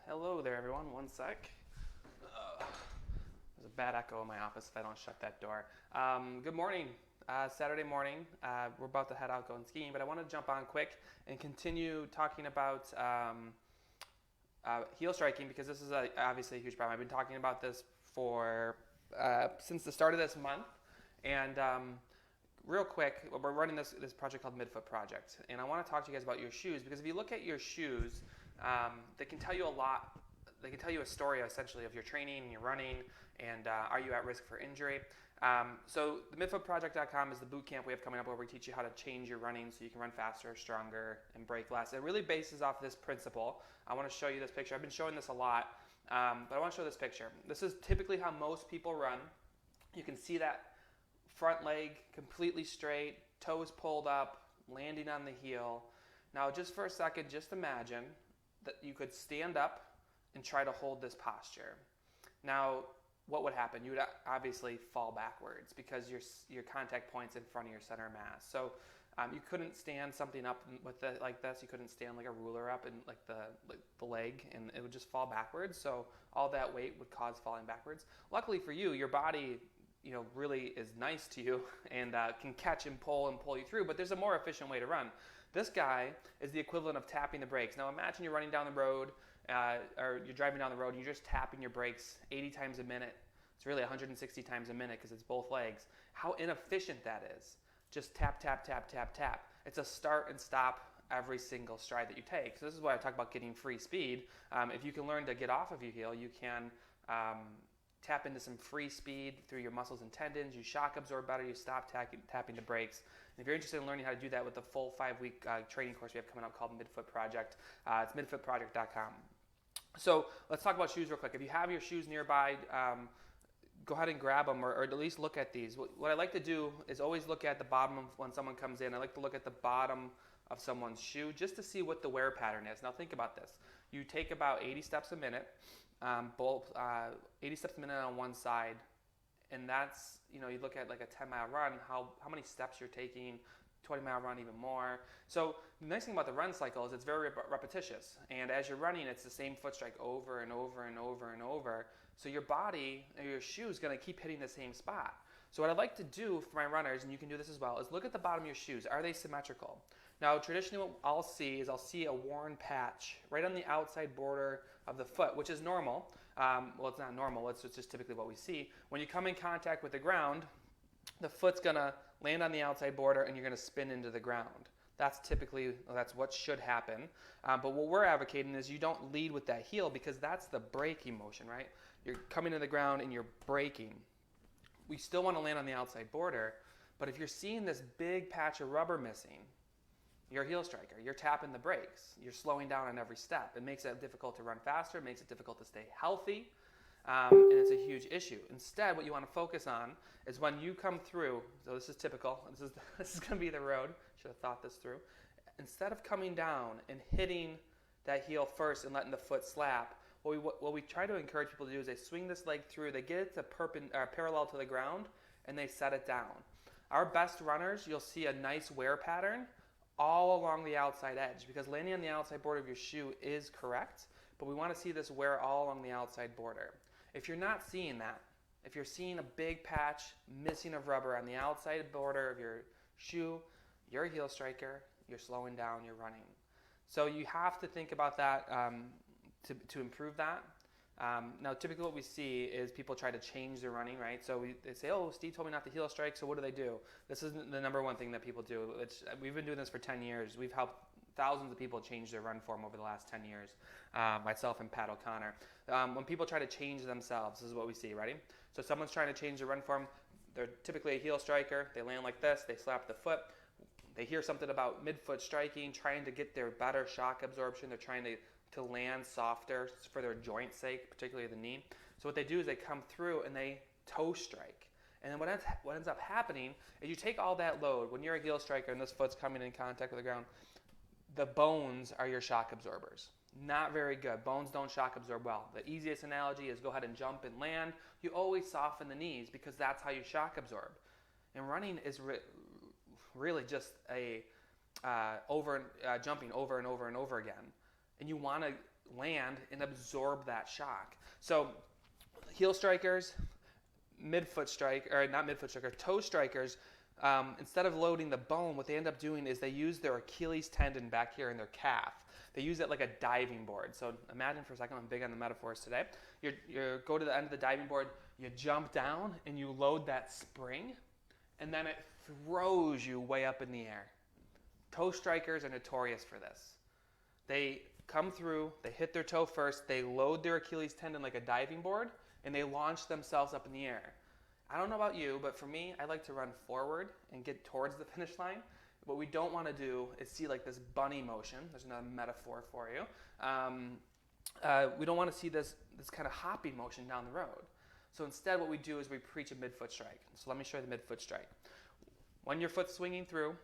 Hello there, everyone. One sec. There's a bad echo in my office if I don't shut that door. Good morning. Saturday morning. We're about to head out going skiing, but I want to jump on quick and continue talking about heel striking because this is obviously a huge problem. I've been talking about this for since the start of this month, and real quick, we're running this project called Midfoot Project, and I want to talk to you guys about your shoes because if you look at your shoes, they can tell you a lot. They can tell you a story essentially of your training and your running, and are you at risk for injury. So the midfootproject.com is the boot camp we have coming up where we teach you how to change your running so you can run faster, stronger, and break less. It really bases off this principle. I want to show you this picture. I've been showing this a lot, but I want to show this picture. This is typically how most people run. You can see that front leg completely straight, toes pulled up, landing on the heel. Now just for a second, just imagine that you could stand up and try to hold this posture. Now, what would happen? You would obviously fall backwards because your contact point's in front of your center of mass. So you couldn't stand something up with like this. You couldn't stand like a ruler up and like the leg, and it would just fall backwards. So all that weight would cause falling backwards. Luckily for you, your body, really is nice to you and can catch and pull you through. But there's a more efficient way to run. This guy is the equivalent of tapping the brakes. Now imagine you're running down the road. Or you're driving down the road and you're just tapping your brakes 80 times a minute. It's really 160 times a minute because it's both legs. How inefficient that is. Just tap, tap, tap, tap, tap. It's a start and stop every single stride that you take. So this is why I talk about getting free speed. If you can learn to get off of your heel, you can tap into some free speed through your muscles and tendons. You shock absorb better. You stop tapping the brakes. And if you're interested in learning how to do that with the full 5-week training course we have coming up called Midfoot Project, it's midfootproject.com. So let's talk about shoes real quick. If you have your shoes nearby, go ahead and grab them or at least look at these. What I like to do is always look at the bottom of when someone comes in. I like to look at the bottom of someone's shoe just to see what the wear pattern is. Now think about this. You take about 80 steps a minute, 80 steps a minute on one side, and that's, you look at like a 10-mile run, how many steps you're taking, 20-mile run even more. So the nice thing about the run cycle is it's very repetitious. And as you're running, it's the same foot strike over and over and over and over. So your body, or your shoe is going to keep hitting the same spot. So what I like to do for my runners, and you can do this as well, is look at the bottom of your shoes. Are they symmetrical? Now, traditionally what I'll see is a worn patch right on the outside border of the foot, which is normal. Well, it's not normal. It's just typically what we see. When you come in contact with the ground, the foot's going to land on the outside border and you're going to spin into the ground. That's what should happen. But what we're advocating is you don't lead with that heel because that's the braking motion, right? You're coming to the ground and you're braking. We still want to land on the outside border, but if you're seeing this big patch of rubber missing, you're a heel striker. You're tapping the brakes. You're slowing down on every step. It makes it difficult to run faster. It makes it difficult to stay healthy. And it's a huge issue. Instead, what you want to focus on is when you come through. So this is typical. This is going to be the road. Should have thought this through. Instead of coming down and hitting that heel first and letting the foot slap, what we try to encourage people to do is they swing this leg through. They get it to parallel to the ground, and they set it down. Our best runners, you'll see a nice wear pattern all along the outside edge because landing on the outside border of your shoe is correct, but we want to see this wear all along the outside border. If you're not seeing that, if you're seeing a big patch missing of rubber on the outside border of your shoe, you're a heel striker, you're slowing down, you're running. So you have to think about that to improve that. Now, typically what we see is people try to change their running, right? So they say, oh, Steve told me not to heel strike, so what do? This is the number one thing that people do. We've been doing this for 10 years. We've helped thousands of people change their run form over the last 10 years, myself and Pat O'Connor. When people try to change themselves, this is what we see, ready? So someone's trying to change their run form. They're typically a heel striker. They land like this. They slap the foot. They hear something about midfoot striking, trying to get their better shock absorption. They're trying to land softer for their joint sake, particularly the knee. So what they do is they come through and they toe strike. And then what ends up happening is you take all that load. When you're a heel striker and this foot's coming in contact with the ground, the bones are your shock absorbers. Not very good. Bones don't shock absorb well. The easiest analogy is go ahead and jump and land. You always soften the knees because that's how you shock absorb. And running is really just a jumping over and over and over again. And you want to land and absorb that shock. So heel strikers, midfoot strike, or not midfoot striker, toe strikers, instead of loading the bone, what they end up doing is they use their Achilles tendon back here in their calf. They use it like a diving board. So imagine for a second, I'm big on the metaphors today. You go to the end of the diving board, you jump down, and you load that spring, and then it throws you way up in the air. Toe strikers are notorious for this. They come through, they hit their toe first, they load their Achilles tendon like a diving board, and they launch themselves up in the air. I don't know about you, but for me, I like to run forward and get towards the finish line. What we don't want to do is see like this bunny motion. There's another metaphor for you. We don't want to see this kind of hoppy motion down the road. So instead what we do is we preach a midfoot strike. So let me show you the midfoot strike. When your foot's swinging through,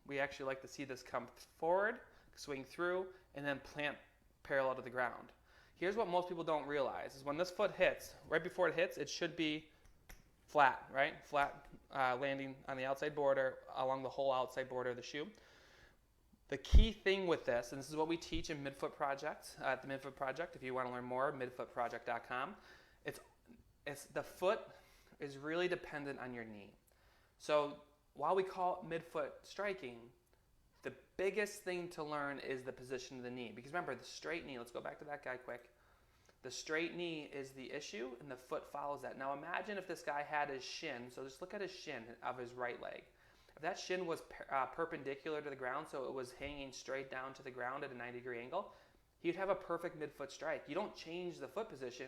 we actually like to see this come forward, swing through, and then plant parallel to the ground. Here's what most people don't realize is when this foot hits, right before it hits, it should be flat, right? Flat landing on the outside border along the whole outside border of the shoe. The key thing with this, and this is what we teach in Midfoot Project, at the Midfoot Project, if you want to learn more, midfootproject.com, it's the foot is really dependent on your knee. So while we call it midfoot striking, the biggest thing to learn is the position of the knee. Because remember, the straight knee, let's go back to that guy quick. The straight knee is the issue, and the foot follows that. Now imagine if this guy had his shin, so just look at his shin of his right leg. If that shin was perpendicular to the ground, so it was hanging straight down to the ground at a 90-degree angle, he'd have a perfect midfoot strike. You don't change the foot position,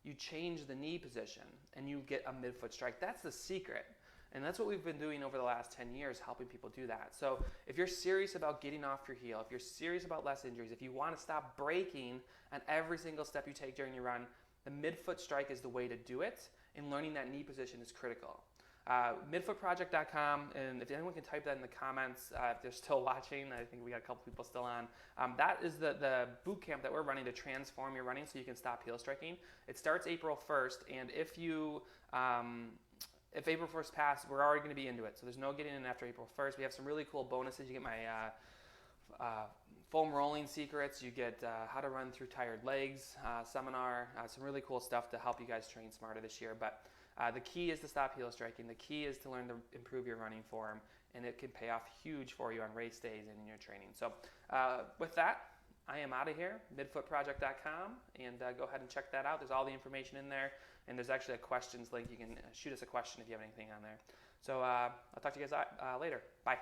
you change the knee position, and you get a midfoot strike. That's the secret. And that's what we've been doing over the last 10 years, helping people do that. So if you're serious about getting off your heel, if you're serious about less injuries, if you want to stop breaking on every single step you take during your run, the midfoot strike is the way to do it, and learning that knee position is critical. Midfootproject.com, and if anyone can type that in the comments, if they're still watching, I think we got a couple people still on. That is the boot camp that we're running to transform your running so you can stop heel striking. It starts April 1st, and if April 1st passed, we're already going to be into it. So there's no getting in after April 1st. We have some really cool bonuses. You get my foam rolling secrets. You get how to run through tired legs seminar. Some really cool stuff to help you guys train smarter this year. But the key is to stop heel striking. The key is to learn to improve your running form. And it can pay off huge for you on race days and in your training. So with that, I am out of here, midfootproject.com, and go ahead and check that out. There's all the information in there, and there's actually a questions link. You can shoot us a question if you have anything on there. So I'll talk to you guys later. Bye.